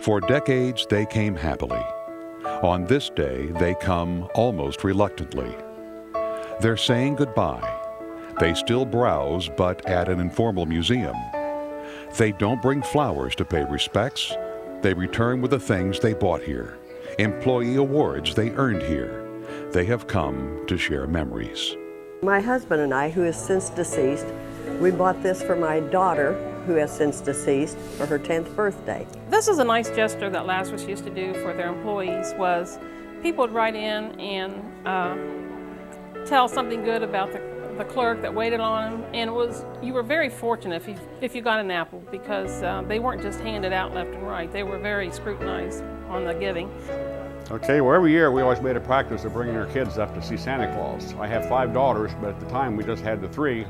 For decades, they came happily. On this day, they come almost reluctantly. They're saying goodbye. They still browse, but at an informal museum. They don't bring flowers to pay respects. They return with the things they bought here, employee awards they earned here. They have come to share memories. My husband and I, who is since deceased, we bought this for my daughter, who has since deceased, for her 10th birthday. This is a nice gesture that Lazarus used to do for their employees. Was people would write in and tell something good about the clerk that waited on them, and you were very fortunate if you got an apple, because they weren't just handed out left and right. They were very scrutinized on the giving. Okay, well, every year we always made a practice of bringing our kids up to see Santa Claus. I have 5 daughters, but at the time we just had the 3,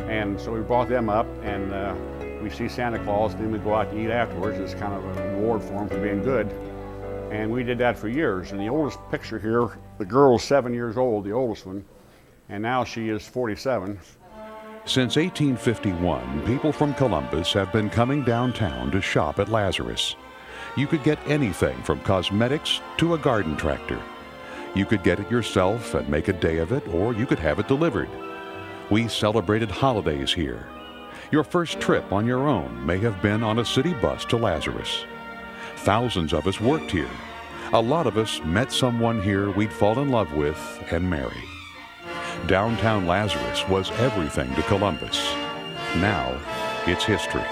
and so we brought them up, and we see Santa Claus, and then we go out to eat afterwards. It's kind of a reward for them for being good. And we did that for years. And the oldest picture here, the girl's 7 years old, the oldest one, and now she is 47. Since 1851, people from Columbus have been coming downtown to shop at Lazarus. You could get anything from cosmetics to a garden tractor. You could get it yourself and make a day of it, or you could have it delivered. We celebrated holidays here. Your first trip on your own may have been on a city bus to Lazarus. Thousands of us worked here. A lot of us met someone here we'd fall in love with and marry. Downtown Lazarus was everything to Columbus. Now, it's history.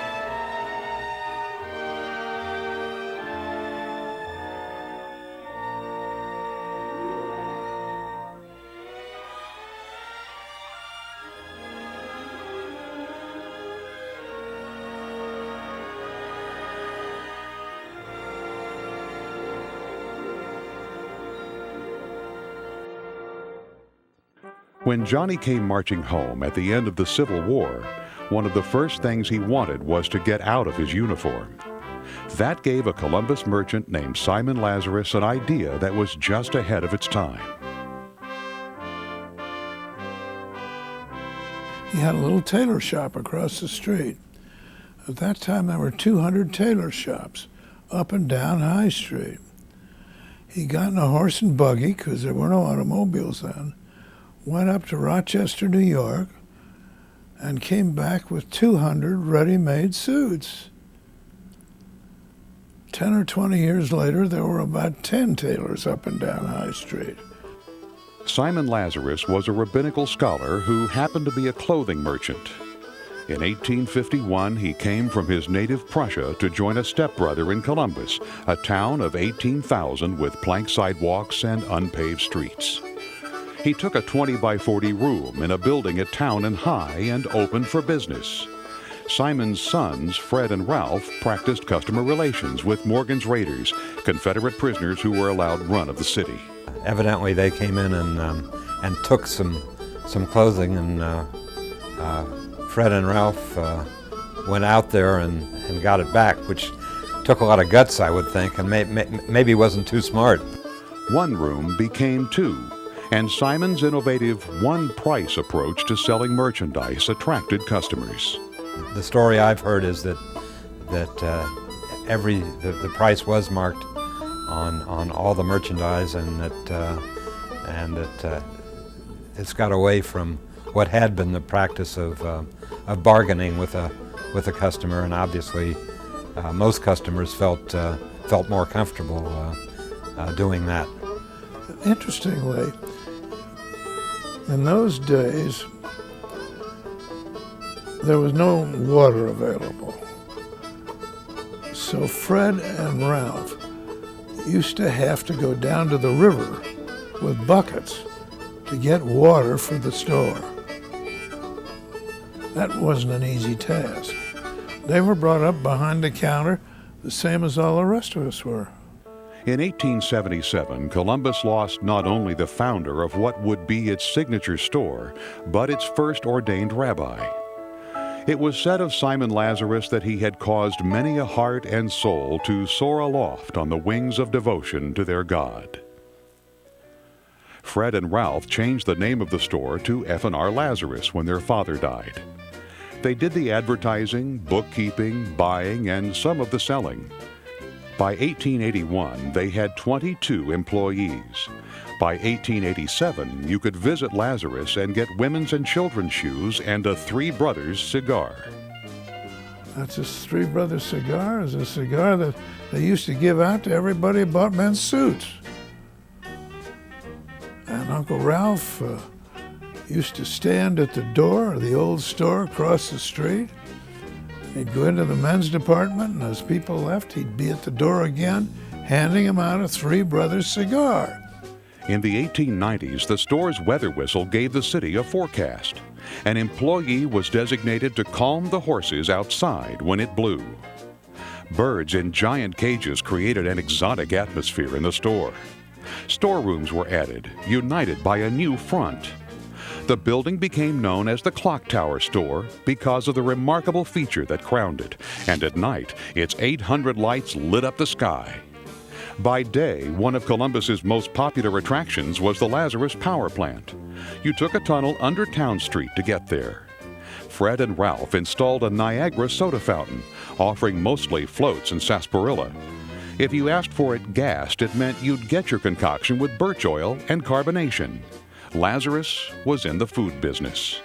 When Johnny came marching home at the end of the Civil War, one of the first things he wanted was to get out of his uniform. That gave a Columbus merchant named Simon Lazarus an idea that was just ahead of its time. He had a little tailor shop across the street. At that time, there were 200 tailor shops up and down High Street. He got in a horse and buggy, because there were no automobiles then, went up to Rochester, New York, and came back with 200 ready-made suits. 10 or 20 years later, there were about 10 tailors up and down High Street. Simon Lazarus was a rabbinical scholar who happened to be a clothing merchant. In 1851, he came from his native Prussia to join a stepbrother in Columbus, a town of 18,000 with plank sidewalks and unpaved streets. He took a 20 by 40 room in a building at Town and High and opened for business. Simon's sons, Fred and Ralph, practiced customer relations with Morgan's Raiders, Confederate prisoners who were allowed run of the city. Evidently, they came in and took some clothing, and Fred and Ralph went out there and got it back, which took a lot of guts, I would think, and maybe wasn't too smart. One room became 2. And Simon's innovative one-price approach to selling merchandise attracted customers. The story I've heard is that the price was marked on all the merchandise, and that it's got away from what had been the practice of bargaining with a customer, and obviously most customers felt more comfortable doing that. Interestingly, in those days, there was no water available. So Fred and Ralph used to have to go down to the river with buckets to get water for the store. That wasn't an easy task. They were brought up behind the counter, the same as all the rest of us were. In 1877, Columbus lost not only the founder of what would be its signature store, but its first ordained rabbi. It was said of Simon Lazarus that he had caused many a heart and soul to soar aloft on the wings of devotion to their God. Fred and Ralph changed the name of the store to F&R Lazarus when their father died. They did the advertising, bookkeeping, buying, and some of the selling. By 1881, they had 22 employees. By 1887, you could visit Lazarus and get women's and children's shoes and a Three Brothers cigar. That's a Three Brothers cigar. Is a cigar that they used to give out to everybody who bought men's suits. And Uncle Ralph used to stand at the door of the old store across the street. He'd go into the men's department, and as people left, he'd be at the door again, handing them out a Three Brothers cigar. In the 1890s, the store's weather whistle gave the city a forecast. An employee was designated to calm the horses outside when it blew. Birds in giant cages created an exotic atmosphere in the store. Storerooms were added, united by a new front. The building became known as the Clock Tower Store because of the remarkable feature that crowned it, and at night, its 800 lights lit up the sky. By day, one of Columbus's most popular attractions was the Lazarus Power Plant. You took a tunnel under Town Street to get there. Fred and Ralph installed a Niagara soda fountain, offering mostly floats and sarsaparilla. If you asked for it gassed, it meant you'd get your concoction with birch oil and carbonation. Lazarus was in the food business.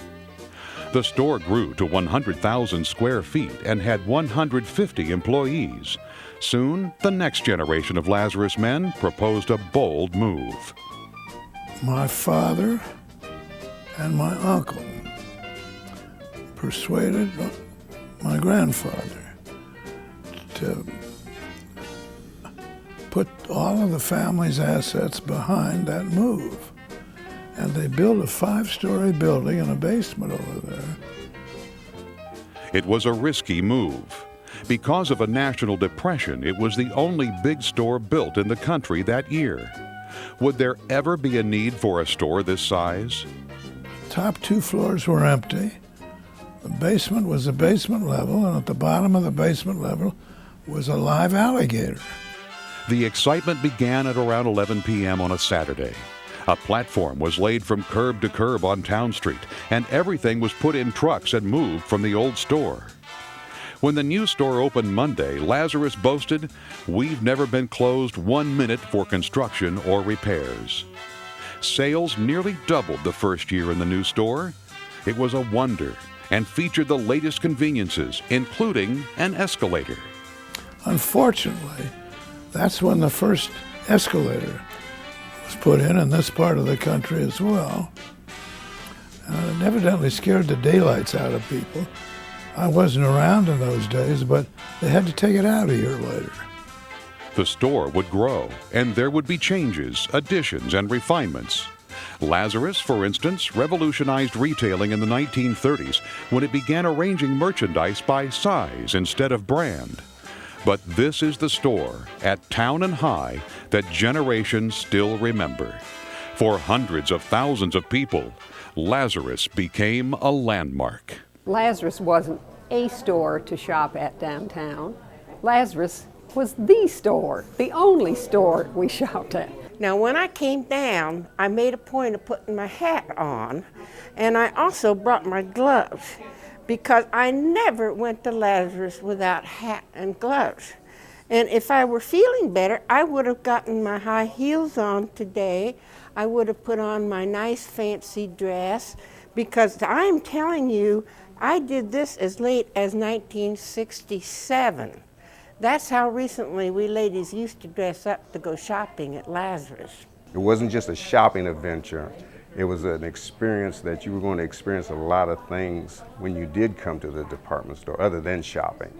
The store grew to 100,000 square feet and had 150 employees. Soon, the next generation of Lazarus men proposed a bold move. My father and my uncle persuaded my grandfather to put all of the family's assets behind that move. And they built a 5-story building and a basement over there. It was a risky move. Because of a national depression, it was the only big store built in the country that year. Would there ever be a need for a store this size? Top 2 floors were empty. The basement was the basement level, and at the bottom of the basement level was a live alligator. The excitement began at around 11 p.m. on a Saturday. A platform was laid from curb to curb on Town Street, and everything was put in trucks and moved from the old store. When the new store opened Monday, Lazarus boasted, "We've never been closed 1 minute for construction or repairs." Sales nearly doubled the first year in the new store. It was a wonder and featured the latest conveniences, including an escalator. Unfortunately, that's when the first escalator was put in this part of the country as well. It evidently scared the daylights out of people. I wasn't around in those days, but they had to take it out a year later. The store would grow, and there would be changes, additions, and refinements. Lazarus, for instance, revolutionized retailing in the 1930s when it began arranging merchandise by size instead of brand. But this is the store at Town and High that generations still remember. For hundreds of thousands of people, Lazarus became a landmark. Lazarus wasn't a store to shop at downtown. Lazarus was the store, the only store we shopped at. Now, when I came down, I made a point of putting my hat on, and I also brought my gloves, because I never went to Lazarus without hat and gloves. And if I were feeling better, I would have gotten my high heels on today. I would have put on my nice fancy dress, because I'm telling you, I did this as late as 1967. That's how recently we ladies used to dress up to go shopping at Lazarus. It wasn't just a shopping adventure. It was an experience that you were going to experience a lot of things when you did come to the department store other than shopping.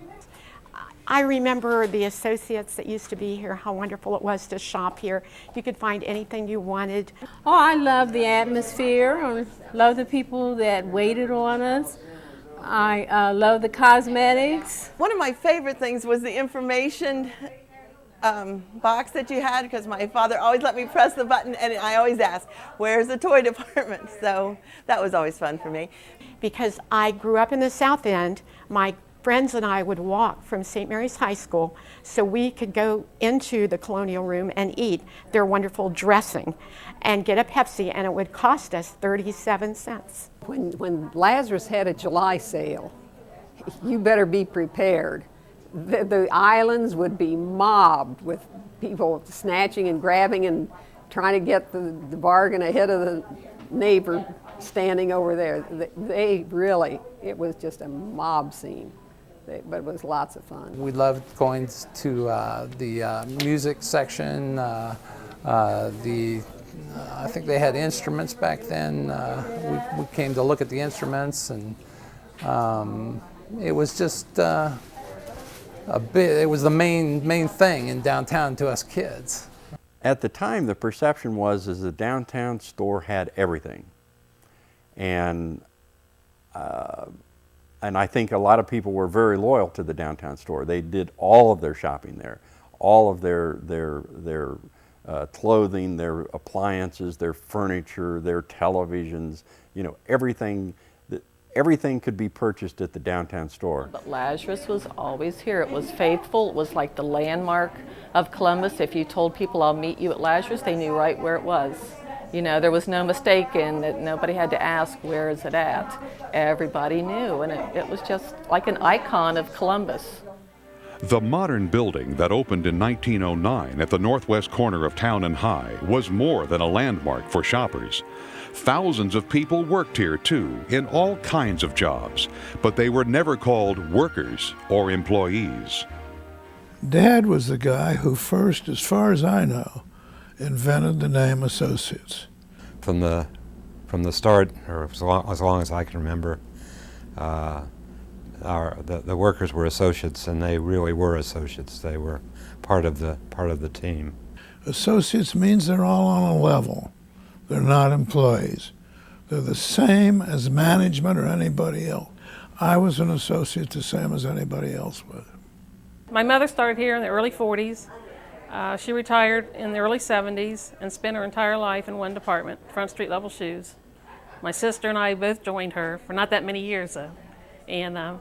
I remember the associates that used to be here, how wonderful it was to shop here. You could find anything you wanted. Oh, I love the atmosphere. I love the people that waited on us. I love the cosmetics. One of my favorite things was the information box that you had, because my father always let me press the button and I always asked, where's the toy department? So that was always fun for me. Because I grew up in the South End, my friends and I would walk from St. Mary's High School so we could go into the Colonial Room and eat their wonderful dressing and get a Pepsi, and it would cost us 37 cents. When Lazarus had a July sale, you better be prepared, The islands would be mobbed with people snatching and grabbing and trying to get the bargain ahead of the neighbor standing over there. They really, it was just a mob scene, but it was lots of fun. We loved going to the music section. I think they had instruments back then. We came to look at the instruments, and it was just it was the main thing in downtown to us kids. At the time, the perception was the downtown store had everything, and I think a lot of people were very loyal to the downtown store. They did all of their shopping there, all of their clothing, their appliances, their furniture, their televisions. You know, everything could be purchased at the downtown store. But Lazarus was always here. It was faithful. It was like the landmark of Columbus. If you told people, I'll meet you at Lazarus, they knew right where it was. You know, there was no mistake in that. Nobody had to ask, where is it at? Everybody knew, and it was just like an icon of Columbus. The modern building that opened in 1909 at the northwest corner of Town and High was more than a landmark for shoppers. Thousands of people worked here too, in all kinds of jobs, but they were never called workers or employees. Dad was the guy who first, as far as I know, invented the name Associates. From the start, or as long as I can remember, the workers were associates, and they really were associates. They were part of the team. Associates means they're all on a level. They're not employees. They're the same as management or anybody else. I was an associate the same as anybody else was. My mother started here in the early 40s. She retired in the early 70s and spent her entire life in one department, front street level shoes. My sister and I both joined her for not that many years though. And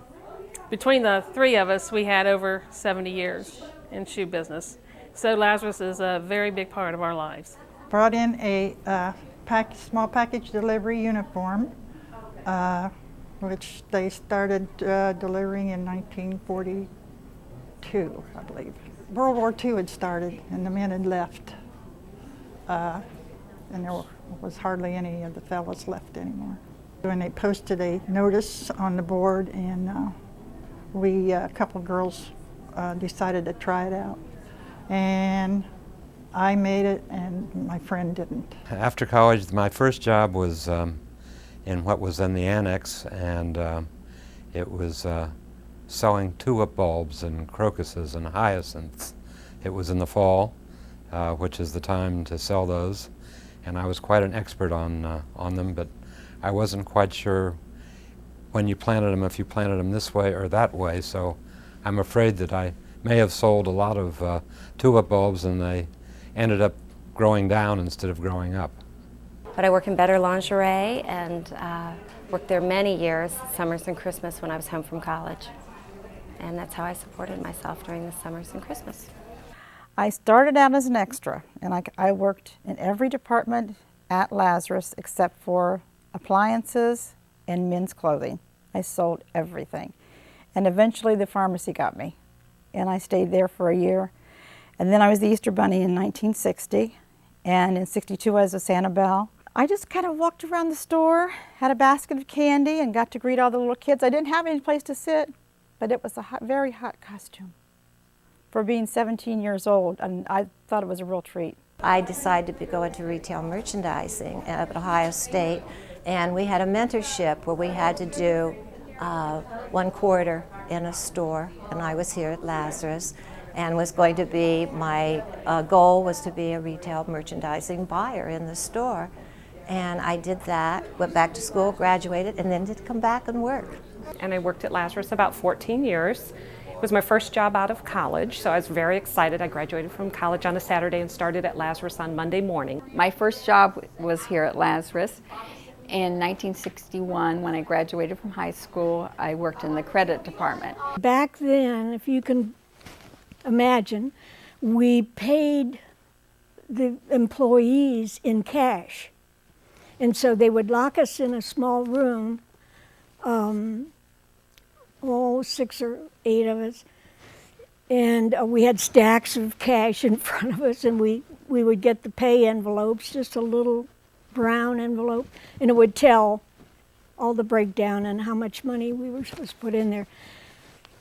between the three of us, we had over 70 years in shoe business. So Lazarus is a very big part of our lives. Brought in a small package delivery uniform, which they started delivering in 1942, I believe. World War II had started and the men had left, and there was hardly any of the fellas left anymore. And they posted a notice on the board, and a couple girls decided to try it out. And I made it, and my friend didn't. After college, my first job was in what was then the annex, and it was selling tulip bulbs and crocuses and hyacinths. It was in the fall, which is the time to sell those, and I was quite an expert on them, but I wasn't quite sure when you planted them, if you planted them this way or that way, so I'm afraid that I may have sold a lot of tulip bulbs and they ended up growing down instead of growing up. But I work in Better Lingerie and worked there many years, summers and Christmas when I was home from college. And that's how I supported myself during the summers and Christmas. I started out as an extra, and I worked in every department at Lazarus except for appliances and men's clothing. I sold everything. And eventually the pharmacy got me, and I stayed there for a year. And then I was the Easter Bunny in 1960, and in 62 I was a Santa Belle. I just kind of walked around the store, had a basket of candy, and got to greet all the little kids. I didn't have any place to sit, but it was a very hot costume for being 17 years old, and I thought it was a real treat. I decided to go into retail merchandising at Ohio State, and we had a mentorship where we had to do 1 quarter in a store, and I was here at Lazarus, and was going to be, my goal was to be a retail merchandising buyer in the store. And I did that, went back to school, graduated, and then did come back and work. And I worked at Lazarus about 14 years. It was my first job out of college, so I was very excited. I graduated from college on a Saturday and started at Lazarus on Monday morning. My first job was here at Lazarus. In 1961, when I graduated from high school, I worked in the credit department. Back then, if you can imagine, we paid the employees in cash. And so they would lock us in a small room, 6 or 8 of us, And we had stacks of cash in front of us, and we would get the pay envelopes, just a little brown envelope, and it would tell all the breakdown and how much money we were supposed to put in there.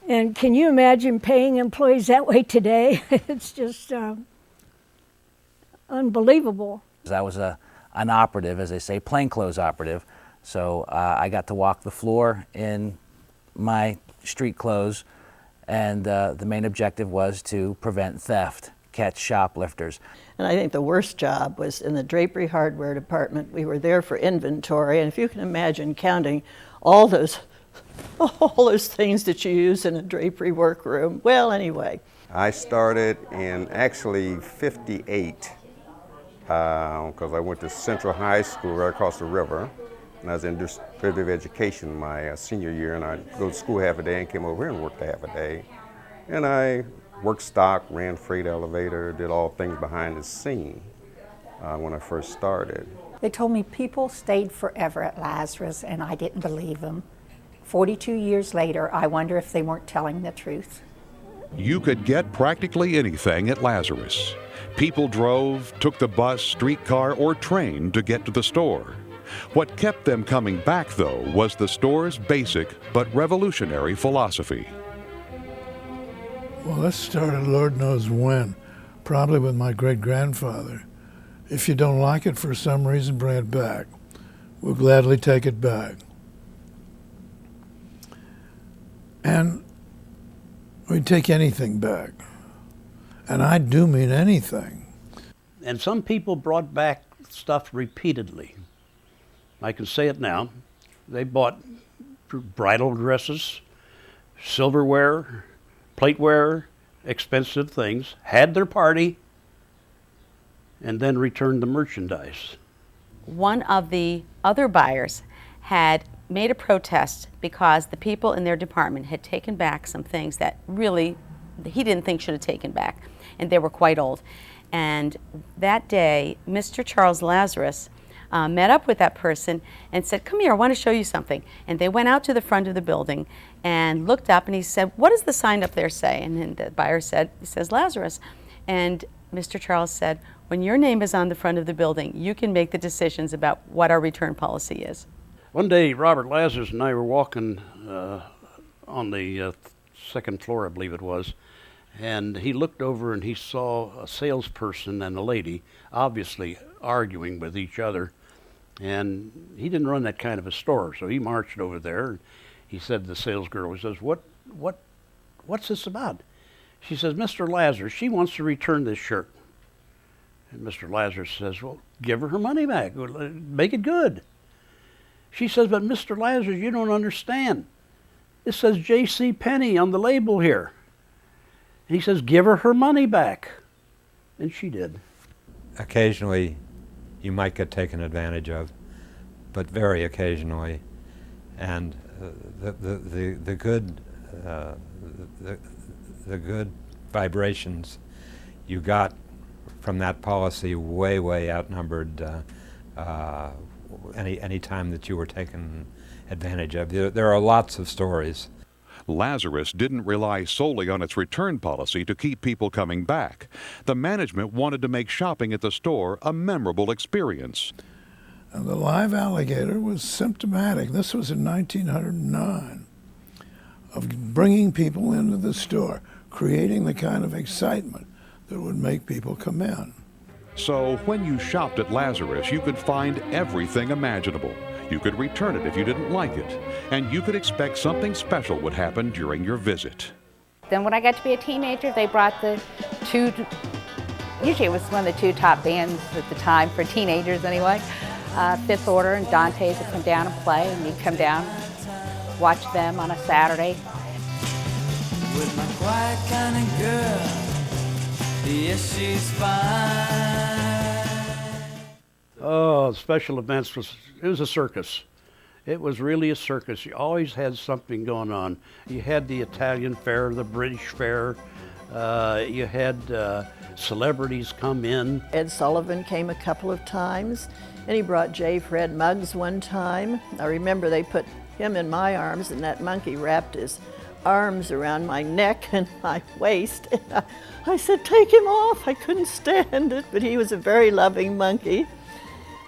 And can you imagine paying employees that way today? It's just unbelievable. I was an operative, as they say, plainclothes operative. So I got to walk the floor in my street clothes, and the main objective was to prevent theft, catch shoplifters. And I think the worst job was in the drapery hardware department. We were there for inventory, and if you can imagine counting all those things that you use in a drapery workroom. Well, anyway. I started in actually '58 because I went to Central High School right across the river. And I was in disability education my senior year, and I'd go to school half a day and came over here and worked half a day. And I worked stock, ran freight elevator, did all things behind the scene when I first started. They told me people stayed forever at Lazarus, and I didn't believe them. 42 years later, I wonder if they weren't telling the truth. You could get practically anything at Lazarus. People drove, took the bus, streetcar, or train to get to the store. What kept them coming back, though, was the store's basic but revolutionary philosophy. Well, this started Lord knows when, probably with my great-grandfather. If you don't like it for some reason, bring it back. We'll gladly take it back. And we'd take anything back. And I do mean anything. And some people brought back stuff repeatedly. I can say it now. They bought bridal dresses, silverware, plateware, expensive things, had their party, and then returned the merchandise. One of the other buyers had made a protest because the people in their department had taken back some things that really he didn't think should have taken back, and they were quite old. And that day, Mr. Charles Lazarus met up with that person and said, "Come here, I want to show you something." And they went out to the front of the building and looked up, and he said, "What does the sign up there say?" And then the buyer said, "It says Lazarus." And Mr. Charles said, "When your name is on the front of the building, you can make the decisions about what our return policy is." One day, Robert Lazarus and I were walking on the second floor, I believe it was, and he looked over and he saw a salesperson and a lady obviously arguing with each other. And he didn't run that kind of a store, so he marched over there. And he said to the sales girl, he says, what's this about? She says, "Mr. Lazarus, she wants to return this shirt." And Mr. Lazarus says, "Well, give her money back. Make it good." She says, "But Mr. Lazarus, you don't understand. It says J.C. Penney on the label here." And he says, "Give her money back." And she did. Occasionally, you might get taken advantage of, but very occasionally. And the good vibrations you got from that policy way outnumbered any time that you were taken advantage of. There are lots of stories. Lazarus didn't rely solely on its return policy to keep people coming back. The management wanted to make shopping at the store a memorable experience. And the live alligator was symptomatic. This was in 1909, of bringing people into the store, creating the kind of excitement that would make people come in. So when you shopped at Lazarus, you could find everything imaginable. You could return it if you didn't like it, and you could expect something special would happen during your visit. Then when I got to be a teenager, they brought the usually it was one of the two top bands at the time, for teenagers anyway, Fifth Order and Dante's would come down and play, and you'd come down, watch them on a Saturday. With my quiet kind of girl, yes, she's fine. Oh, special events it was a circus. It was really a circus. You always had something going on. You had the Italian fair, the British fair. You had celebrities come in. Ed Sullivan came a couple of times, and he brought J. Fred Muggs one time. I remember they put him in my arms, and that monkey wrapped his arms around my neck and my waist. And I said, take him off. I couldn't stand it, but he was a very loving monkey.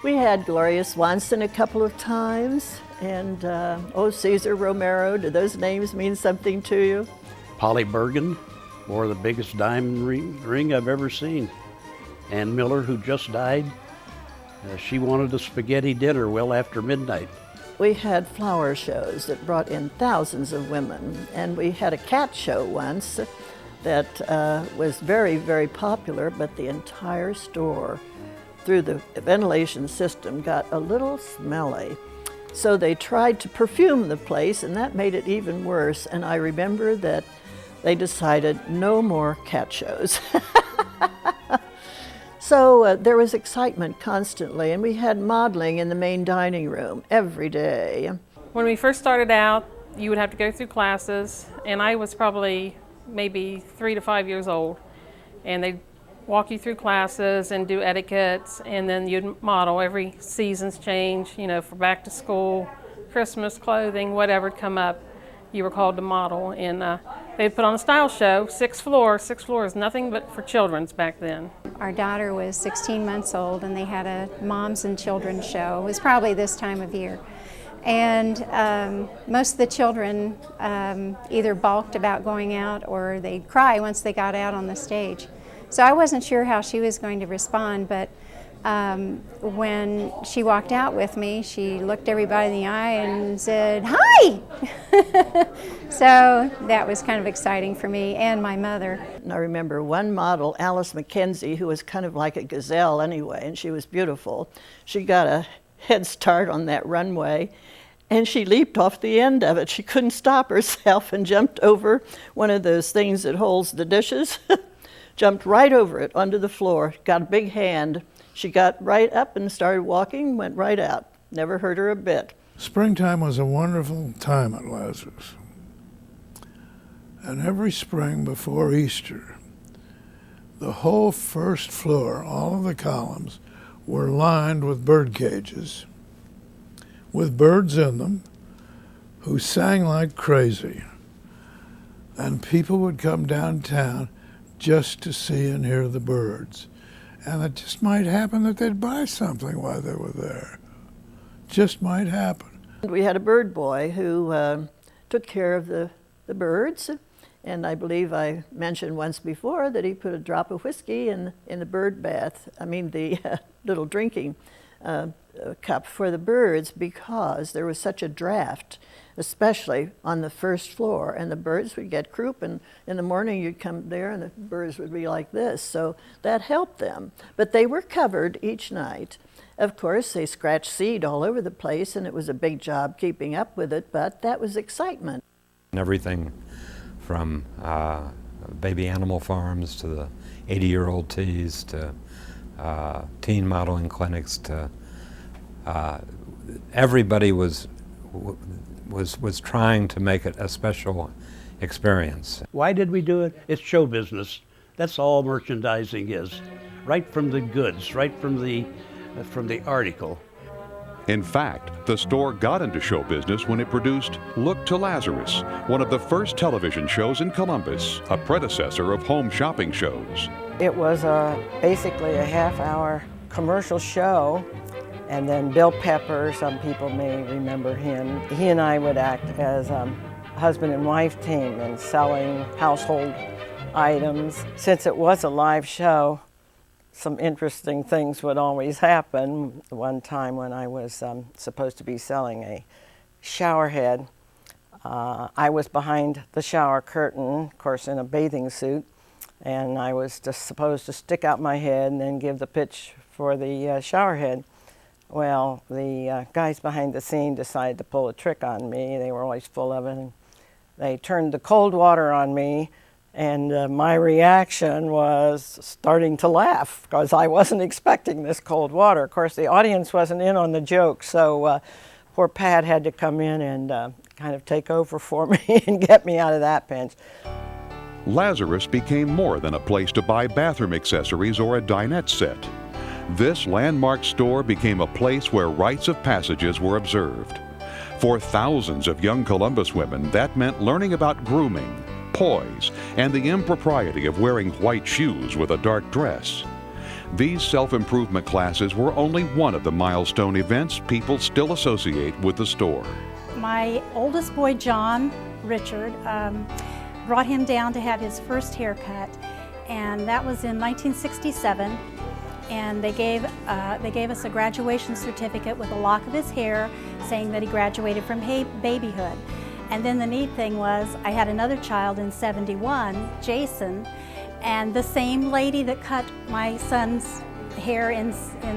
We had Gloria Swanson a couple of times, and Cesar Romero. Do those names mean something to you? Polly Bergen wore the biggest diamond ring I've ever seen. Ann Miller, who just died, she wanted a spaghetti dinner well after midnight. We had flower shows that brought in thousands of women, and we had a cat show once that was very, very popular, but the entire store, through the ventilation system, got a little smelly. So they tried to perfume the place, and that made it even worse. And I remember that they decided no more cat shows. So there was excitement constantly, and we had modeling in the main dining room every day. When we first started out, you would have to go through classes, and I was probably maybe 3 to 5 years old. And they'd walk you through classes and do etiquettes, and then you'd model. Every season's change, you know, for back to school, Christmas clothing, whatever'd come up, you were called to model. And they'd put on a style show, 6 floors, nothing but for children's back then. Our daughter was 16 months old, and they had a moms and children's show. It was probably this time of year. And most of the children either balked about going out, or they'd cry once they got out on the stage. So I wasn't sure how she was going to respond, but when she walked out with me, she looked everybody in the eye and said, "Hi!" So that was kind of exciting for me and my mother. And I remember one model, Alice McKenzie, who was kind of like a gazelle anyway, and she was beautiful. She got a head start on that runway, and she leaped off the end of it. She couldn't stop herself and jumped over one of those things that holds the dishes. Jumped right over it onto the floor, got a big hand. She got right up and started walking, went right out. Never hurt her a bit. Springtime was a wonderful time at Lazarus. And every spring before Easter, the whole first floor, all of the columns, were lined with bird cages, with birds in them, who sang like crazy. And people would come downtown just to see and hear the birds. And it just might happen that they'd buy something while they were there. Just might happen. We had a bird boy who took care of the birds, and I believe I mentioned once before that he put a drop of whiskey in the bird bath, the little drinking cup for the birds, because there was such a draft, especially on the first floor, and the birds would get croup, and in the morning you'd come there and the birds would be like this, so that helped them. But they were covered each night. Of course, they scratched seed all over the place, and it was a big job keeping up with it, but that was excitement. Everything from baby animal farms to the 80-year-old teas to teen modeling clinics to everybody was trying to make it a special experience. Why did we do it? It's show business. That's all merchandising is. Right from the goods, right from the article. In fact, the store got into show business when it produced Look to Lazarus, one of the first television shows in Columbus, a predecessor of home shopping shows. It was basically a half-hour commercial show, and then Bill Pepper, some people may remember him, he and I would act as a husband and wife team and selling household items. Since it was a live show, some interesting things would always happen. One time when I was supposed to be selling a shower head, I was behind the shower curtain, of course in a bathing suit, and I was just supposed to stick out my head and then give the pitch for the shower head. Well, the guys behind the scene decided to pull a trick on me. They were always full of it. And they turned the cold water on me, and my reaction was starting to laugh because I wasn't expecting this cold water. Of course, the audience wasn't in on the joke, so poor Pat had to come in and kind of take over for me and get me out of that pinch. Lazarus became more than a place to buy bathroom accessories or a dinette set. This landmark store became a place where rites of passages were observed. For thousands of young Columbus women, that meant learning about grooming, poise, and the impropriety of wearing white shoes with a dark dress. These self-improvement classes were only one of the milestone events people still associate with the store. My oldest boy, John Richard, brought him down to have his first haircut, and that was in 1967. And they gave us a graduation certificate with a lock of his hair saying that he graduated from babyhood. And then the neat thing was I had another child in 71, Jason, and the same lady that cut my son's hair in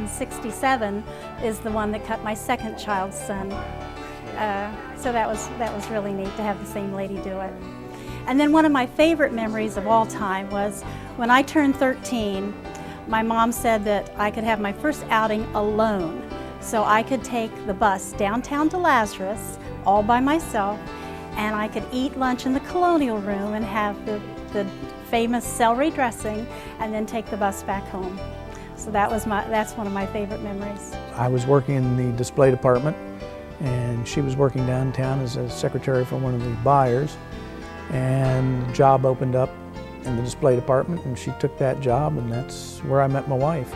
67 is the one that cut my second child's son. So that was really neat to have the same lady do it. And then one of my favorite memories of all time was when I turned 13, my mom said that I could have my first outing alone. So I could take the bus downtown to Lazarus all by myself, and I could eat lunch in the Colonial Room and have the famous celery dressing, and then take the bus back home. So that's one of my favorite memories. I was working in the display department, and she was working downtown as a secretary for one of the buyers, and the job opened up in the display department, and she took that job, and that's where I met my wife.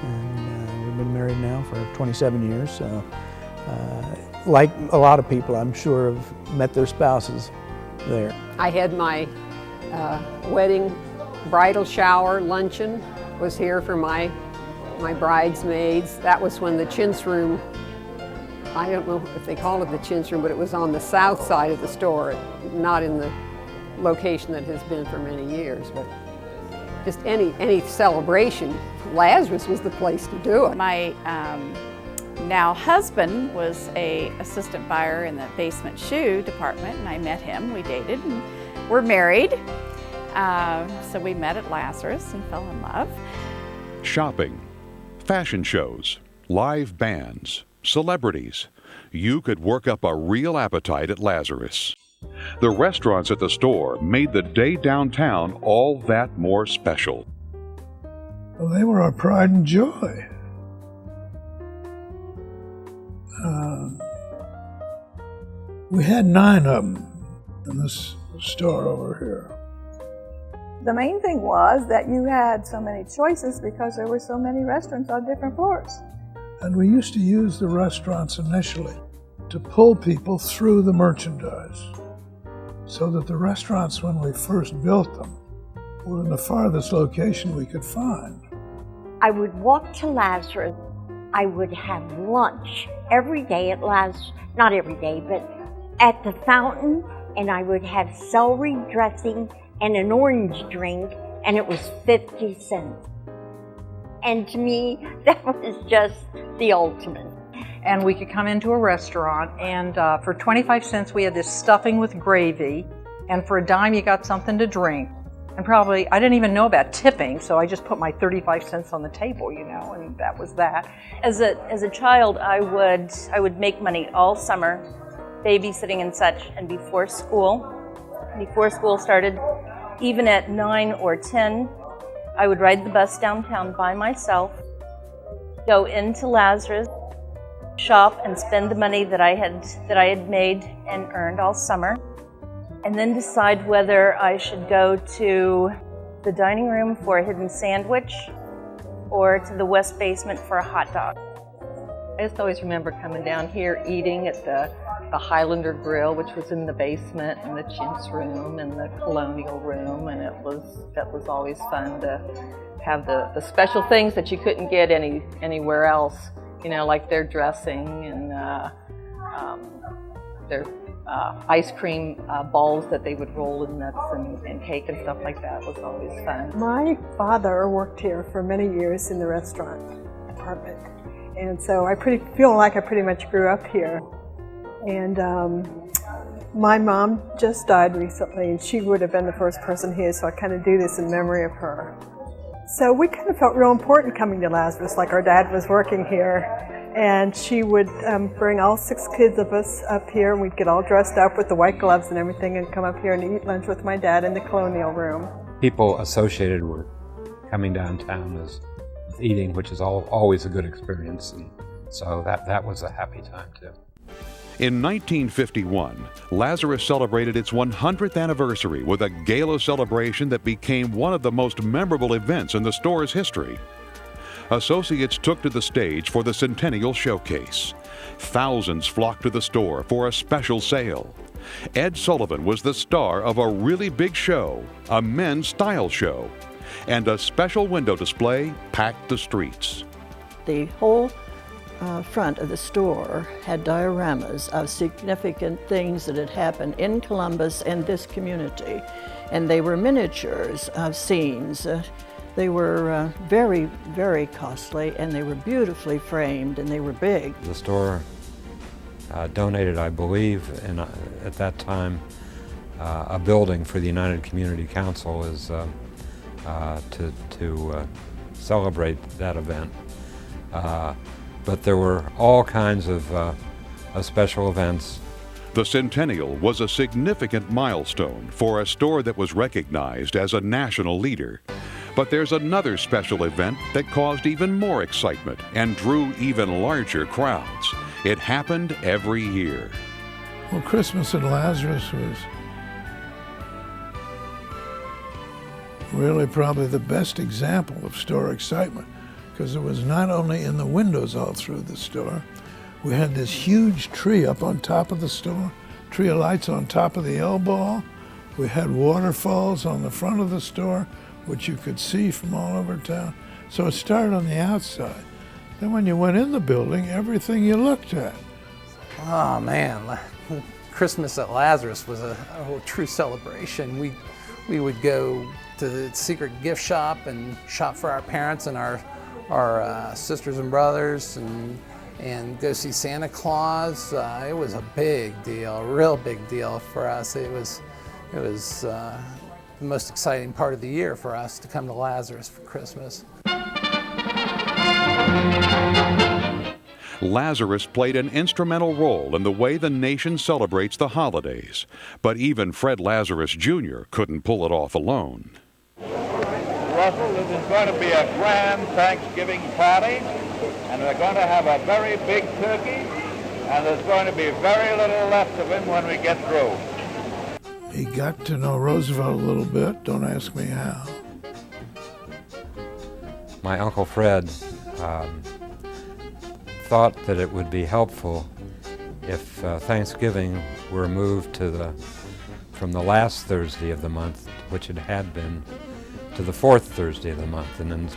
And we've been married now for 27 years, so like a lot of people, I'm sure, have met their spouses there. I had my wedding bridal shower luncheon was here for my bridesmaids. That was when the chintz room, I don't know if they call it the chintz room, but it was on the south side of the store, not in the location that has been for many years. But just any celebration, Lazarus was the place to do it. My now husband was an assistant buyer in the basement shoe department, and I met him. We dated and we're married. So we met at Lazarus and fell in love. Shopping, fashion shows, live bands, celebrities. You could work up a real appetite at Lazarus. The restaurants at the store made the day downtown all that more special. Well, they were our pride and joy. We had 9 of them in this store over here. The main thing was that you had so many choices because there were so many restaurants on different floors. And we used to use the restaurants initially to pull people through the merchandise, so that the restaurants, when we first built them, were in the farthest location we could find. I would walk to Lazarus. I would have lunch every day at Lazarus, not every day, but at the fountain, and I would have celery dressing and an orange drink, and it was 50 cents. And to me, that was just the ultimate. And we could come into a restaurant, and for 25 cents we had this stuffing with gravy, and for a dime you got something to drink. And probably, I didn't even know about tipping, so I just put my 35 cents on the table, you know, and that was that. As a child, I would make money all summer, babysitting and such, and before school started, even at 9 or 10, I would ride the bus downtown by myself, go into Lazarus, shop and spend the money that I had made and earned all summer, and then decide whether I should go to the dining room for a hidden sandwich or to the west basement for a hot dog. I just always remember coming down here eating at the Highlander Grill, which was in the basement, and the chintz room and the colonial room, and that was always fun to have the special things that you couldn't get anywhere else, you know, like their dressing and their ice cream balls that they would roll in nuts and cake and stuff like that was always fun. My father worked here for many years in the restaurant department, and so I feel like I pretty much grew up here. And my mom just died recently, and she would have been the first person here, so I kind of do this in memory of her. So we kind of felt real important coming to Lazarus, like our dad was working here, and she would bring all 6 kids of us up here, and we'd get all dressed up with the white gloves and everything and come up here and eat lunch with my dad in the colonial room. People associated with coming downtown as eating, which is always a good experience, and so that was a happy time too. In 1951, Lazarus celebrated its 100th anniversary with a gala celebration that became one of the most memorable events in the store's history. Associates took to the stage for the Centennial Showcase. Thousands flocked to the store for a special sale. Ed Sullivan was the star of a really big show, a men's style show, and a special window display packed the streets. The whole front of the store had dioramas of significant things that had happened in Columbus and this community. And they were miniatures of scenes. They were very, very costly, and they were beautifully framed, and they were big. The store donated, I believe, at that time, a building for the United Community Council to celebrate that event. But there were all kinds of special events. The Centennial was a significant milestone for a store that was recognized as a national leader. But there's another special event that caused even more excitement and drew even larger crowds. It happened every year. Well, Christmas at Lazarus was really probably the best example of store excitement, because it was not only in the windows all through the store. We had this huge tree up on top of the store, tree of lights on top of the elbow. We had waterfalls on the front of the store, which you could see from all over town. So it started on the outside. Then when you went in the building, everything you looked at. Oh man, Christmas at Lazarus was a true celebration. We would go to the secret gift shop and shop for our parents and our sisters and brothers, and go see Santa Claus. It was a big deal, a real big deal for us. It was the most exciting part of the year for us to come to Lazarus for Christmas. Lazarus played an instrumental role in the way the nation celebrates the holidays, but even Fred Lazarus Jr. couldn't pull it off alone. Russell, this is going to be a grand Thanksgiving party, and we're going to have a very big turkey, and there's going to be very little left of him when we get through. He got to know Roosevelt a little bit. Don't ask me how. My Uncle Fred thought that it would be helpful if Thanksgiving were moved from the last Thursday of the month, which it had been, to the fourth Thursday of the month. And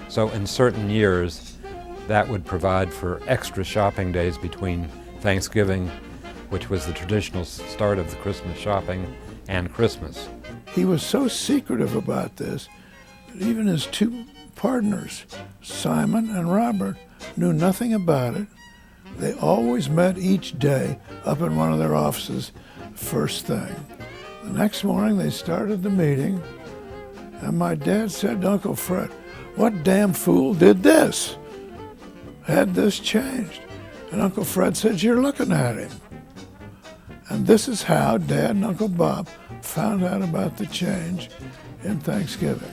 so in certain years, that would provide for extra shopping days between Thanksgiving, which was the traditional start of the Christmas shopping, and Christmas. He was so secretive about this that even his two partners, Simon and Robert, knew nothing about it. They always met each day up in one of their offices first thing. The next morning they started the meeting, and my dad said to Uncle Fred, "What damn fool did this? Had this changed?" And Uncle Fred said, "You're looking at him." And this is how Dad and Uncle Bob found out about the change in Thanksgiving.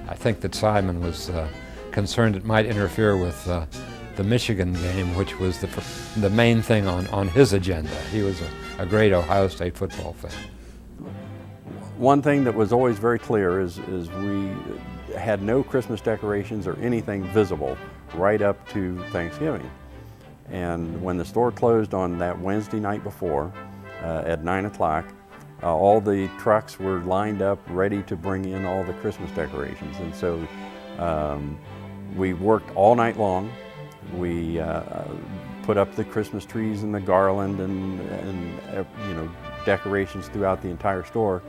I think that Simon was concerned it might interfere with the Michigan game, which was the main thing on his agenda. He was a great Ohio State football fan. One thing that was always very clear is we had no Christmas decorations or anything visible right up to Thanksgiving. And when the store closed on that Wednesday night before, at 9 o'clock, all the trucks were lined up ready to bring in all the Christmas decorations. And so we worked all night long. We put up the Christmas trees and the garland and decorations throughout the entire store.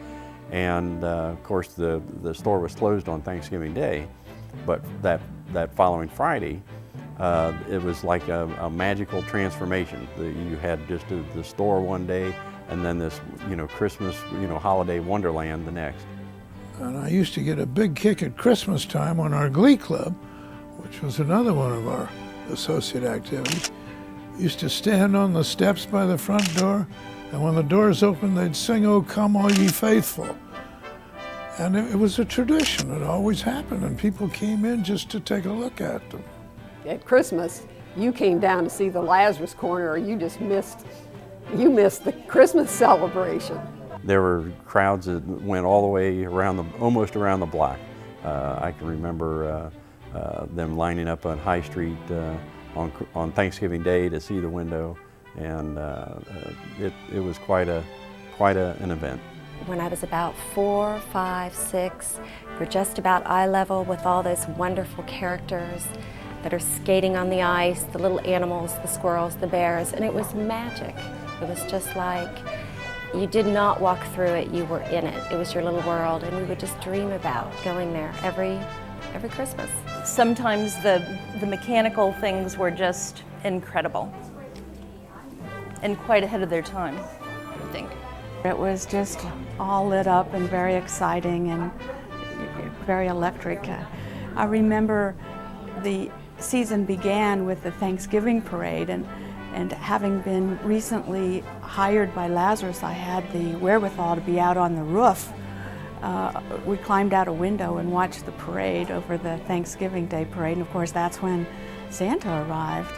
And of course the store was closed on Thanksgiving Day, but that following Friday, it was like a magical transformation. You had just the store one day, and then this, Christmas, holiday wonderland the next. And I used to get a big kick at Christmas time on our Glee Club, which was another one of our associate activities. Used to stand on the steps by the front door, and when the doors opened, they'd sing, "Oh, come all ye faithful." And it was a tradition. It always happened, and people came in just to take a look at them. At Christmas, you came down to see the Lazarus corner, or you just missed You missed the Christmas celebration. There were crowds that went all the way around almost around the block. I can remember them lining up on High Street on Thanksgiving Day to see the window, and it was quite an event. When I was about 4, 5, 6, we're just about eye level with all those wonderful characters that are skating on the ice, the little animals, the squirrels, the bears, and it was magic. It was just like you did not walk through it, you were in it. It was your little world, and we would just dream about going there every Christmas. Sometimes the mechanical things were just incredible and quite ahead of their time, I think. It was just all lit up and very exciting and very electric. I remember the season began with the Thanksgiving parade, and having been recently hired by Lazarus, I had the wherewithal to be out on the roof. We climbed out a window and watched the parade over the Thanksgiving Day parade, and of course that's when Santa arrived.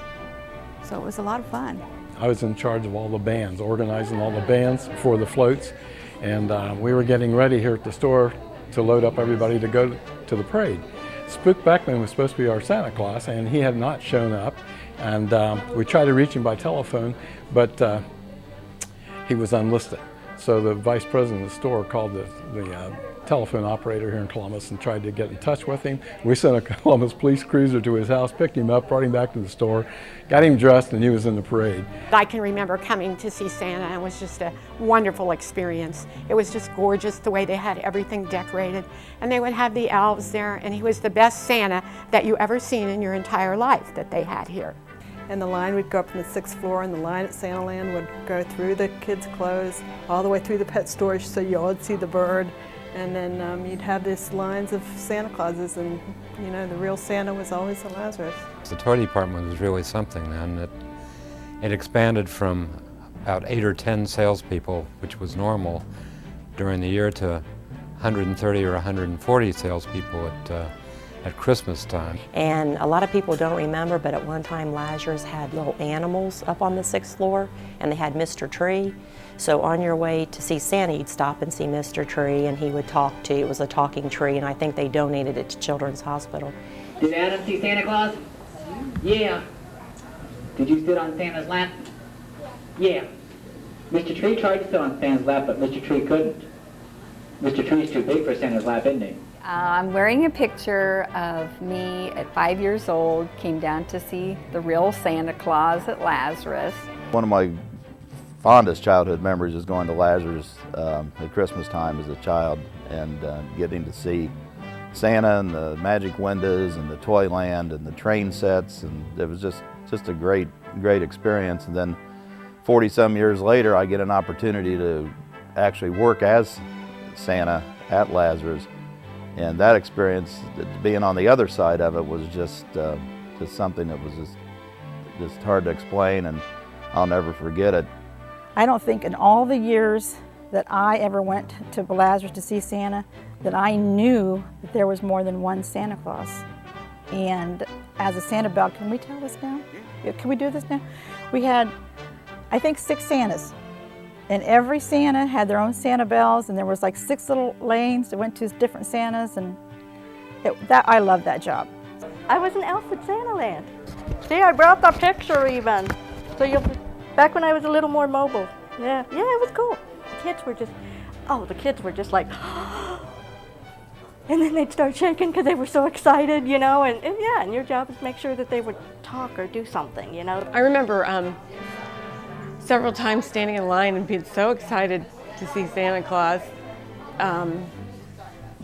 So it was a lot of fun. I was in charge of all the bands, organizing all the bands for the floats, and we were getting ready here at the store to load up everybody to go to the parade. Spook Beckman was supposed to be our Santa Claus, and he had not shown up, and we tried to reach him by telephone, but he was unlisted. So the vice president of the store called the telephone operator here in Columbus and tried to get in touch with him. We sent a Columbus police cruiser to his house, picked him up, brought him back to the store, got him dressed, and he was in the parade. I can remember coming to see Santa, and it was just a wonderful experience. It was just gorgeous the way they had everything decorated, and they would have the elves there, and he was the best Santa that you ever seen in your entire life that they had here. And the line would go up from the 6th floor, and the line at Santaland would go through the kids' clothes, all the way through the pet storage, so you all would see the bird. And then you'd have these lines of Santa Clauses, and you know, the real Santa was always the Lazarus. The toy department was really something then. It expanded from about 8 or 10 salespeople, which was normal during the year, to 130 or 140 salespeople at Christmas time. And a lot of people don't remember, but at one time Lazarus had little animals up on the 6th floor, and they had Mr. Tree. So on your way to see Santa, you'd stop and see Mr. Tree, and he would talk to you. It was a talking tree, and I think they donated it to Children's Hospital. Did Adam see Santa Claus? Yeah. Did you sit on Santa's lap? Yeah. Mr. Tree tried to sit on Santa's lap, but Mr. Tree couldn't. Mr. Tree's too big for Santa's lap, isn't he? I'm wearing a picture of me at 5 years old, came down to see the real Santa Claus at Lazarus. One of my fondest childhood memories is going to Lazarus at Christmas time as a child, and getting to see Santa and the magic windows and the toy land and the train sets, and it was just a great experience. And then 40-some years later, I get an opportunity to actually work as Santa at Lazarus. And that experience, being on the other side of it, was just something that was just hard to explain, and I'll never forget it. I don't think in all the years that I ever went to Lazarus to see Santa that I knew that there was more than one Santa Claus. And as a Santa bell, can we tell this now? Can we do this now? We had, I think, 6 Santas. And every Santa had their own Santa bells, and there was like 6 little lanes that went to different Santas, and I love that job. I was an elf at Santaland. See, I brought the picture even. So back when I was a little more mobile. Yeah, it was cool. The kids were just like, and then they'd start shaking because they were so excited, you know, and your job is to make sure that they would talk or do something, you know. I remember several times standing in line and being so excited to see Santa Claus.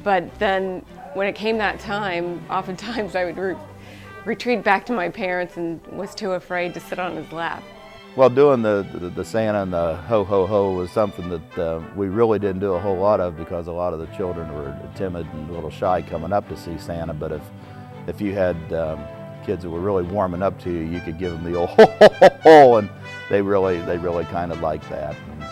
But then when it came that time, oftentimes I would retreat back to my parents and was too afraid to sit on his lap. Well, doing the Santa and the ho ho ho was something that we really didn't do a whole lot of, because a lot of the children were timid and a little shy coming up to see Santa. But if you had kids that were really warming up to you, you could give them the old ho ho ho ho, and they really kind of liked that. And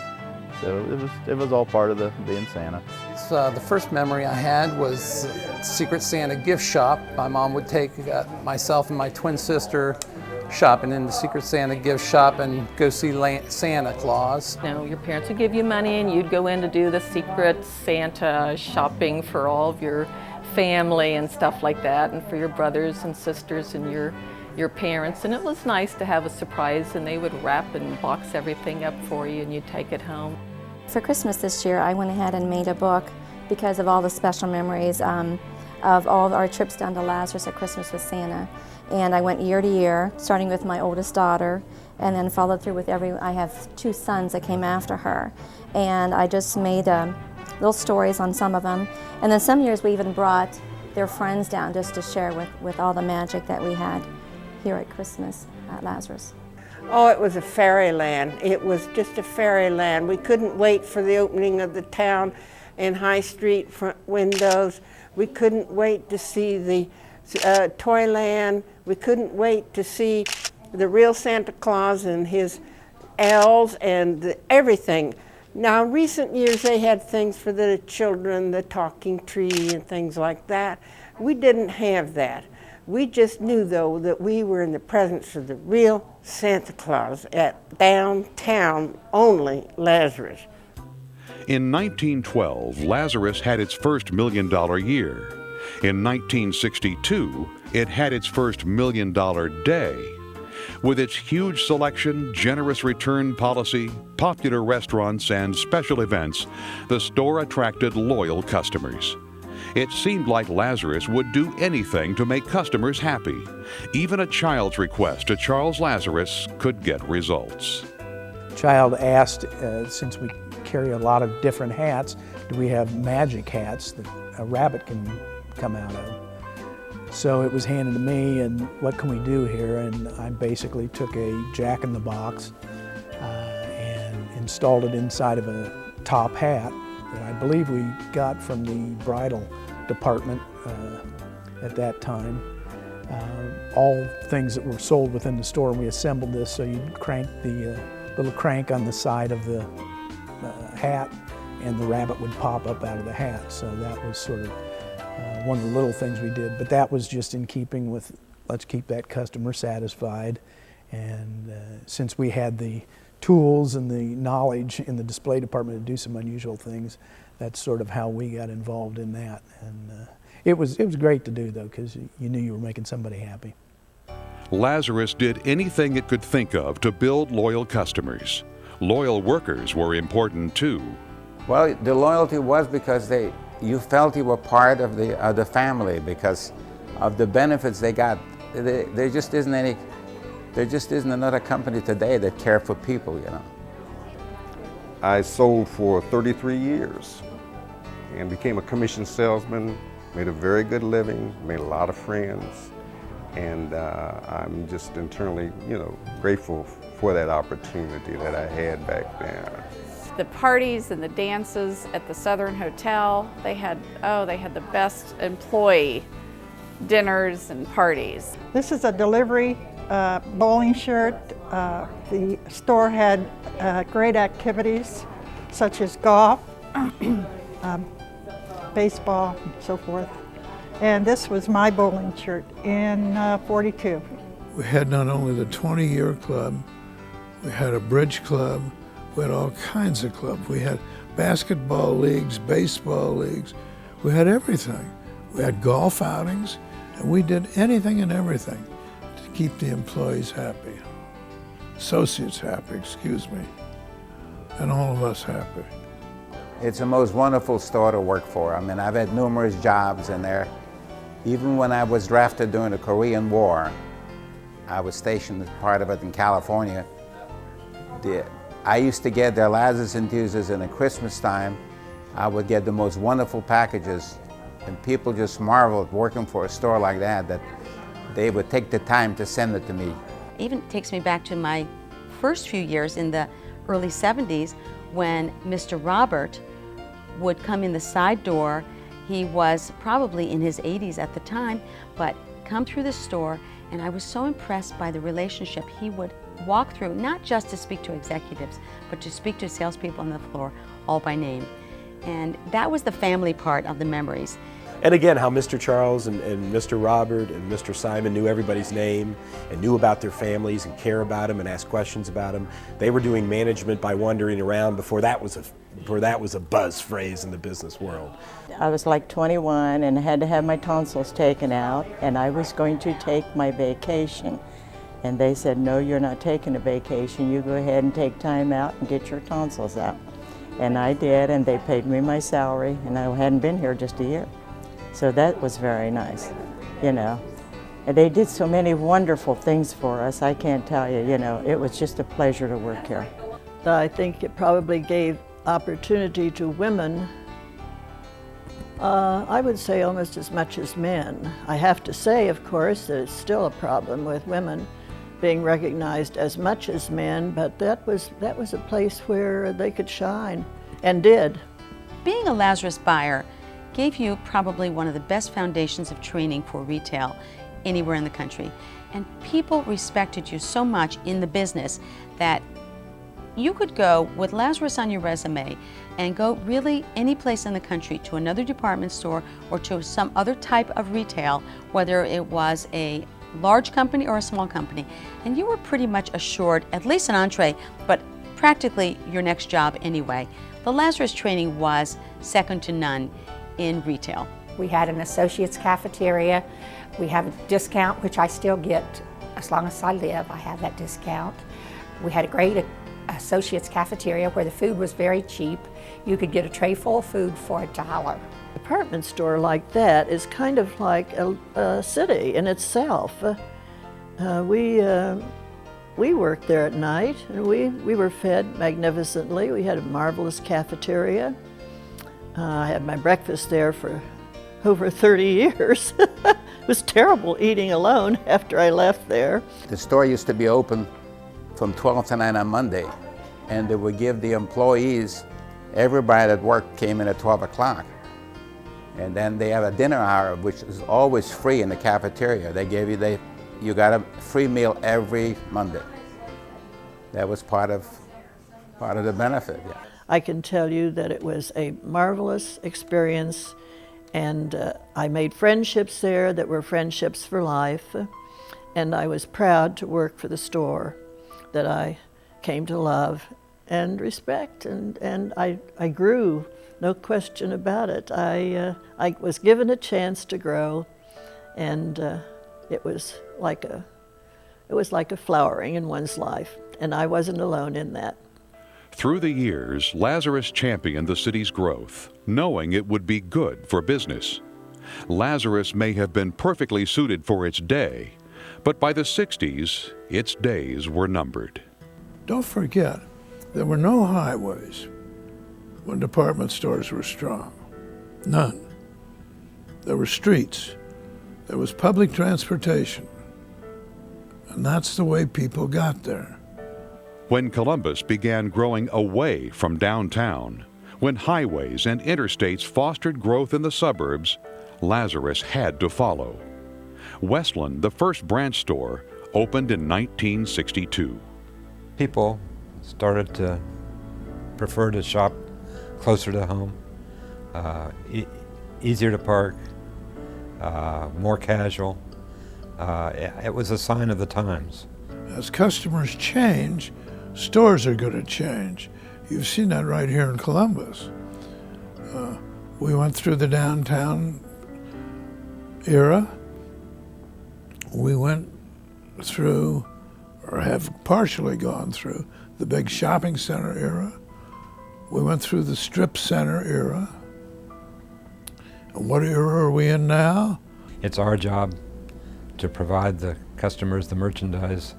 so it was all part of being Santa. The first memory I had was Secret Santa gift shop. My mom would take myself and my twin sister shopping in the Secret Santa gift shop and go see Santa Claus. You know, your parents would give you money and you'd go in to do the Secret Santa shopping for all of your family and stuff like that, and for your brothers and sisters and your parents. And it was nice to have a surprise, and they would wrap and box everything up for you and you'd take it home. For Christmas this year, I went ahead and made a book because of all the special memories of all of our trips down to Lazarus at Christmas with Santa. And I went year to year, starting with my oldest daughter, and then followed through with I have 2 sons that came after her. And I just made little stories on some of them. And then some years we even brought their friends down just to share with all the magic that we had here at Christmas at Lazarus. Oh, it was a fairyland. It was just a fairyland. We couldn't wait for the opening of the town and High Street front windows. We couldn't wait to see the Toyland. We couldn't wait to see the real Santa Claus and his elves and everything. Now, in recent years, they had things for the children, the talking tree and things like that. We didn't have that. We just knew, though, that we were in the presence of the real Santa Claus at downtown only Lazarus. In 1912, Lazarus had its first $1 million year. In 1962, it had its first $1 million day. With its huge selection, generous return policy, popular restaurants, and special events, the store attracted loyal customers. It seemed like Lazarus would do anything to make customers happy. Even a child's request to Charles Lazarus could get results. The child asked, since we carry a lot of different hats, do we have magic hats that a rabbit can come out of? So it was handed to me, and what can we do here? And I basically took a jack-in-the-box and installed it inside of a top hat that I believe we got from the bridal department at that time. All things that were sold within the store, and we assembled this so you'd crank the little crank on the side of the hat, and the rabbit would pop up out of the hat. So that was sort of one of the little things we did, but that was just in keeping with, let's keep that customer satisfied. And since we had the tools and the knowledge in the display department to do some unusual things, that's sort of how we got involved in that. And it was great to do, though, because you knew you were making somebody happy. Lazarus did anything it could think of to build loyal customers. Loyal workers were important, too. Well, the loyalty was because you felt you were part of the family because of the benefits they got. There just isn't another company today that care for people, you know. I sold for 33 years and became a commission salesman, made a very good living, made a lot of friends, and I'm just internally, grateful for that opportunity that I had back then. The parties and the dances at the Southern Hotel, they had the best employee dinners and parties. This is a delivery bowling shirt. The store had great activities such as golf, baseball, and so forth. And this was my bowling shirt in '42. We had not only the 20-year club, we had a bridge club, we had all kinds of clubs. We had basketball leagues, baseball leagues. We had everything. We had golf outings, and we did anything and everything to keep the employees happy. Associates happy, excuse me, and all of us happy. It's the most wonderful store to work for. I mean, I've had numerous jobs in there. Even when I was drafted during the Korean War, I was stationed as part of it in California. I used to get their Lazarus enthusiasts in the Christmas time. I would get the most wonderful packages, and people just marveled working for a store like that they would take the time to send it to me. It even takes me back to my first few years in the early 70s when Mr. Robert would come in the side door. He was probably in his 80s at the time, but come through the store, and I was so impressed by the relationship he would walk through, not just to speak to executives, but to speak to salespeople on the floor, all by name. And that was the family part of the memories. And again, how Mr. Charles and Mr. Robert and Mr. Simon knew everybody's name and knew about their families and care about them and asked questions about them. They were doing management by wandering around before that was a buzz phrase in the business world. I was like 21 and had to have my tonsils taken out, and I was going to take my vacation. And they said, no, you're not taking a vacation. You go ahead and take time out and get your tonsils out. And I did, and they paid me my salary, and I hadn't been here just a year. So that was very nice, you know. And they did so many wonderful things for us, I can't tell you, you know. It was just a pleasure to work here. I think it probably gave opportunity to women, I would say almost as much as men. I have to say, of course, that it's still a problem with women being recognized as much as men, but that was a place where they could shine, and did. Being a Lazarus buyer gave you probably one of the best foundations of training for retail anywhere in the country. And people respected you so much in the business that you could go with Lazarus on your resume and go really any place in the country, to another department store or to some other type of retail, whether it was a large company or a small company, and you were pretty much assured at least an entree, but practically your next job anyway. The Lazarus training was second to none in retail. We had an associate's cafeteria. We have a discount, which I still get as long as I live. I have that discount. We had a great associate's cafeteria where the food was very cheap. You could get a tray full of food for $1. A department store like that is kind of like a city in itself. We worked there at night, and we were fed magnificently. We had a marvelous cafeteria. I had my breakfast there for over 30 years. It was terrible eating alone after I left there. The store used to be open from 12 to 9 on Monday, and they would give the employees, everybody that worked came in at 12 o'clock. And then they have a dinner hour, which is always free in the cafeteria. They gave you, you got a free meal every Monday. That was part of the benefit. Yeah. I can tell you that it was a marvelous experience, and I made friendships there that were friendships for life, and I was proud to work for the store that I came to love and respect, and I grew, no question about it. I was given a chance to grow, and it was like a flowering in one's life, and I wasn't alone in that. Through the years, Lazarus championed the city's growth, knowing it would be good for business. Lazarus may have been perfectly suited for its day, but by the 60s, its days were numbered. Don't forget, there were no highways when department stores were strong. None. There were streets. There was public transportation. And that's the way people got there. When Columbus began growing away from downtown, when highways and interstates fostered growth in the suburbs, Lazarus had to follow. Westland, the first branch store, opened in 1962. People started to prefer to shop closer to home, easier to park, more casual. It was a sign of the times. As customers change, stores are going to change. You've seen that right here in Columbus. We went through the downtown era. We went through, or have partially gone through, the big shopping center era. We went through the strip center era. And what era are we in now? It's our job to provide the customers the merchandise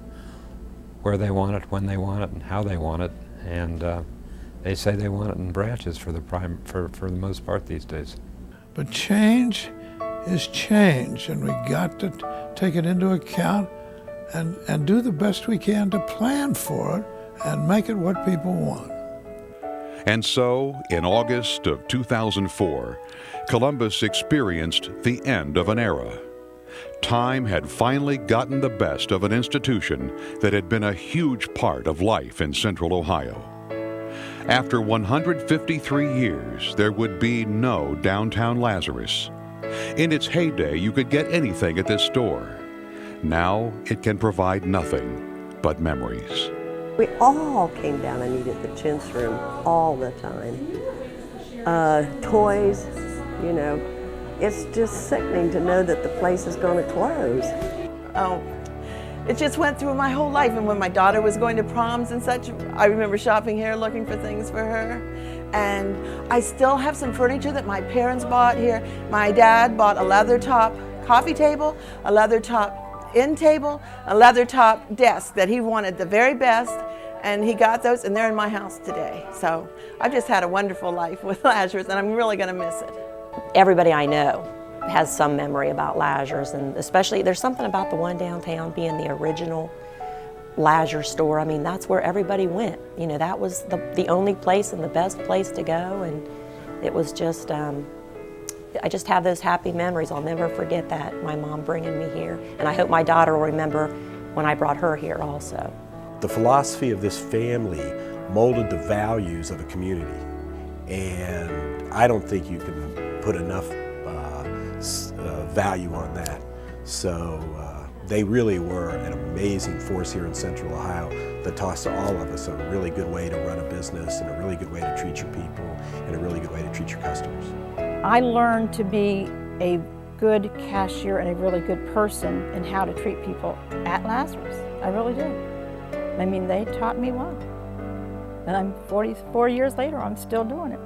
where they want it, when they want it, and how they want it. And they say they want it in branches for the most part these days. But change is change, and we got to take it into account and do the best we can to plan for it and make it what people want. And so, in August of 2004, Columbus experienced the end of an era. Time had finally gotten the best of an institution that had been a huge part of life in Central Ohio. After 153 years, there would be no downtown Lazarus, In its heyday, you could get anything at this store. Now, it can provide nothing but memories. We all came down and eat at the Chintz Room all the time. Toys, you know, it's just sickening to know that the place is going to close. Oh, it just went through my whole life. And when my daughter was going to proms and such, I remember shopping here looking for things for her. And I still have some furniture that my parents bought here. My dad bought a leather top coffee table, a leather top end table, a leather top desk that he wanted the very best, and he got those, and they're in my house today. So I've just had a wonderful life with Lazarus, and I'm really gonna miss it. Everybody I know has some memory about Lazarus, and especially there's something about the one downtown being the original Lazarus store. I mean, that's where everybody went. You know, that was the only place and the best place to go, and it was just, I just have those happy memories. I'll never forget that, my mom bringing me here. And I hope my daughter will remember when I brought her here also. The philosophy of this family molded the values of a community. And I don't think you can put enough value on that. So they really were an amazing force here in Central Ohio that taught to all of us a really good way to run a business and a really good way to treat your people and a really good way to treat your customers. I learned to be a good cashier and a really good person and how to treat people at Lazarus. I really did. I mean, they taught me well. And I'm 44 years later, I'm still doing it.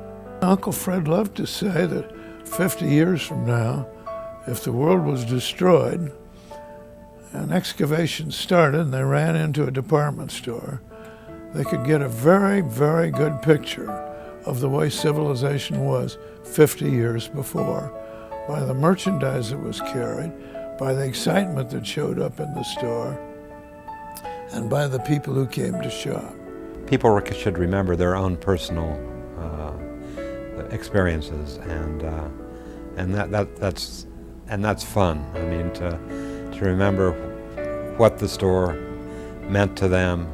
Uncle Fred loved to say that 50 years from now, if the world was destroyed, an excavation started and they ran into a department store, they could get a very, very good picture of the way civilization was 50 years before, by the merchandise that was carried, by the excitement that showed up in the store, and by the people who came to shop. People should remember their own personal experiences, and that's fun. I mean, to remember what the store meant to them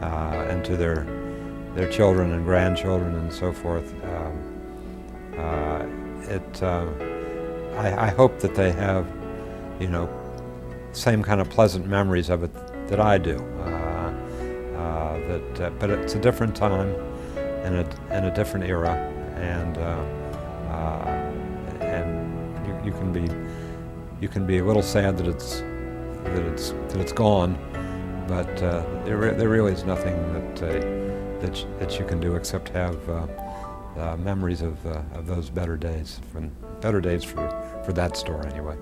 and to their children and grandchildren and so forth. I hope that they have, you know, same kind of pleasant memories of it that I do. But it's a different time and a different era, and you can be a little sad that it's gone, but there really is nothing that you can do except have memories of those better days for that store anyway.